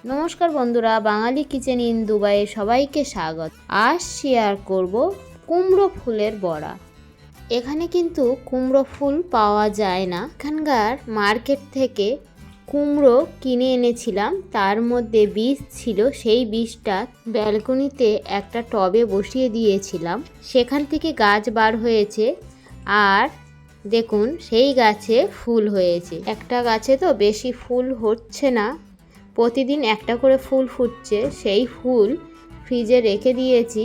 নমস্কার বন্ধুরা, বাঙালি kitchen in দুবাইয়ে সবাইকে স্বাগত। আজ শেয়ার করব কুমড়ো ফুলের বড়া। এখানে কিন্তু কুমড়ো ফুল পাওয়া যায় না। এখানকার মার্কেট থেকে কুমড়ো কিনে এনেছিলাম, তার মধ্যে বীজ ছিল। সেই বীজটা ব্যালকনিতে একটা টবে বসিয়ে দিয়েছিলাম, সেখান থেকে গাছ বার হয়েছে। আর দেখুন, সেই গাছে ফুল হয়েছে। একটা গাছে তো বেশি ফুল হচ্ছে না, প্রতিদিন একটা করে ফুল ফুটছে। সেই ফুল ফ্রিজে রেখে দিয়েছি,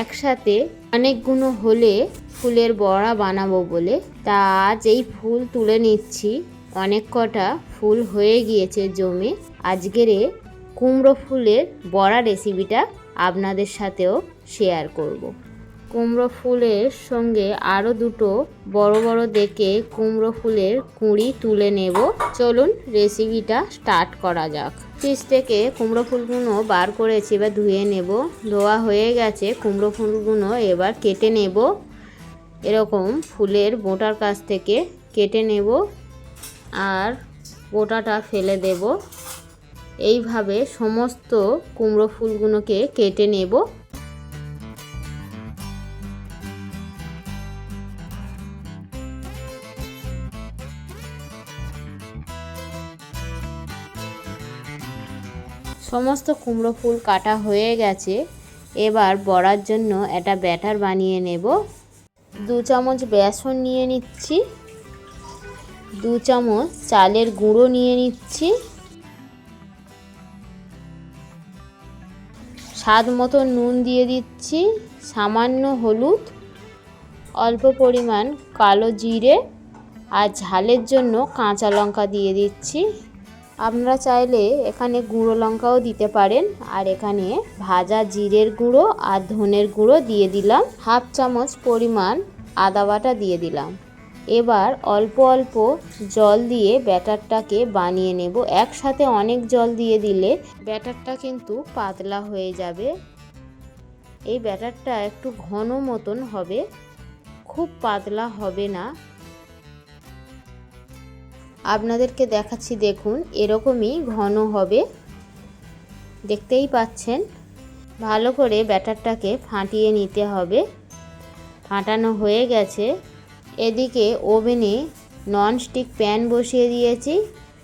একসাথে অনেকগুলো হলে ফুলের বড়া বানাবো বলে। তা আজ এই ফুল তুলে নিচ্ছি, অনেক কটা ফুল হয়ে গিয়েছে জমে। আজকের কুমড়ো ফুলের বড়া রেসিপিটা আপনাদের সাথেও শেয়ার করব। কুমড়ো ফুলের সঙ্গে আরও দুটো বড় বড় দেখে কুমড়ো ফুলের কুঁড়ি তুলে নেব। চলুন রেসিপিটা স্টার্ট করা যাক। ফ্রিজ থেকে কুমড়ো ফুলগুলো বার করেছি, এবার ধুয়ে নেব। ধোয়া হয়ে গেছে কুমড়ো ফুলগুলো, এবার কেটে নেব। এরকম ফুলের বোঁটার কাছ থেকে কেটে নেব আর বোঁটাটা ফেলে দেব। এইভাবে সমস্ত কুমড়ো ফুলগুলোকে কেটে নেব। সমস্ত কুমড়ো ফুল কাটা হয়ে গেছে। এবার বড়ার জন্য একটা ব্যাটার বানিয়ে নেব। 2 চামচ বেসন নিয়ে নিচ্ছি, 2 চামচ চালের গুঁড়ো নিয়ে নিচ্ছি, স্বাদ মতো নুন দিয়ে দিচ্ছি, সামান্য হলুদ, অল্প পরিমাণ কালো জিরে আর ঝালের জন্য কাঁচা লঙ্কা দিয়ে দিচ্ছি। আপনারা চাইলে এখানে গুঁড়ো লঙ্কাও দিতে পারেন। আর এখানে ভাজা জিরের গুঁড়ো আর ধনের গুঁড়ো দিয়ে দিলাম। 1/2 চামচ পরিমাণ আদা বাটা দিয়ে দিলাম। এবার অল্প অল্প জল দিয়ে ব্যাটারটাকে বানিয়ে নেব। একসাথে অনেক জল দিয়ে দিলে ব্যাটারটা কিন্তু পাতলা হয়ে যাবে। এই ব্যাটারটা একটু ঘন মতন হবে, খুব পাতলা হবে না। আপনাদেরকে দেখাচ্ছি, দেখুন এরকমই ঘন হবে, দেখতেই পাচ্ছেন। ভালো করে ব্যাটারটাকে ফাটিয়ে নিতে হবে। ফাটানো হয়ে গেছে। এদিকে ওভেনে ননস্টিক প্যান বসিয়ে দিয়েছি।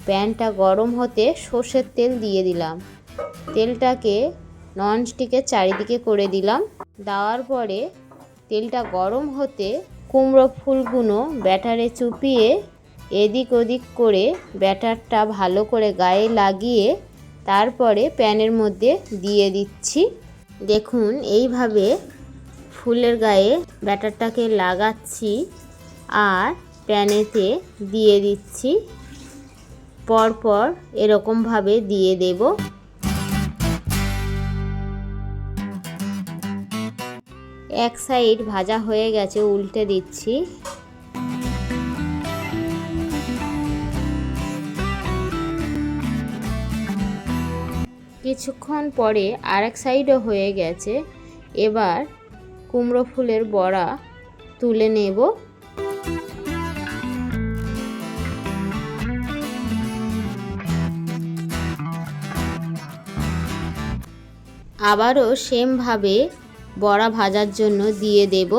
প্যানটা গরম হতে সর্ষের তেল দিয়ে দিলাম। তেলটাকে ননস্টিকের চারিদিকে করে দিলাম। দেওয়ার পরে তেলটা গরম হতে কুমড়ো ফুলগুলো ব্যাটারে চুপিয়ে এদিক ওদিক করে ব্যাটারটা ভালো করে গায়ে লাগিয়ে তারপরে প্যানের মধ্যে দিয়ে দিচ্ছি। দেখুন এইভাবে ফুলের গায়ে ব্যাটারটাকে লাগাচ্ছি আর প্যানেতে দিয়ে দিচ্ছি। পরপর এরকমভাবে দিয়ে দেব। এক সাইড ভাজা হয়ে গেছে, উল্টে দিচ্ছি। কিছুক্ষণ পরে আরেক সাইডও হয়ে গেছে। এবার কুমড়ো ফুলের বড়া তুলে নেব। আবারও সেমভাবে বড়া ভাজার জন্য দিয়ে দেব।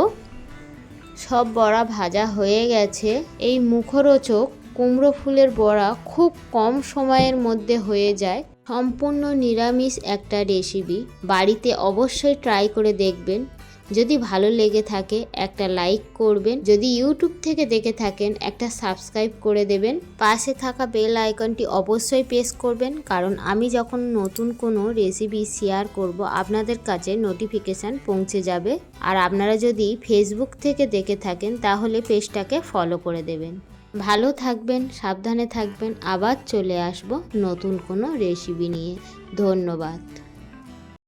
সব বড়া ভাজা হয়ে গেছে। এই মুখরোচক কুমড়ো ফুলের বড়া খুব কম সময়ের মধ্যে হয়ে যায়। সম্পূর্ণ নিরামিষ একটা রেসিপি, বাড়িতে অবশ্যই ট্রাই করে দেখবেন। যদি ভালো লেগে থাকে একটা লাইক করবেন, যদি ইউটিউব থেকে দেখে থাকেন একটা সাবস্ক্রাইব করে দেবেন। পাশে থাকা বেল আইকনটি অবশ্যই প্রেস করবেন, কারণ আমি যখন নতুন কোনো রেসিপি শেয়ার করব আপনাদের কাছে নোটিফিকেশান পৌঁছে যাবে। আর আপনারা যদি ফেসবুক থেকে দেখে থাকেন তাহলে পেজটাকে ফলো করে দেবেন। ভালো থাকবেন, সাবধানে থাকবেন। আবার চলে আসব নতুন কোনো রেসিপি নিয়ে। ধন্যবাদ।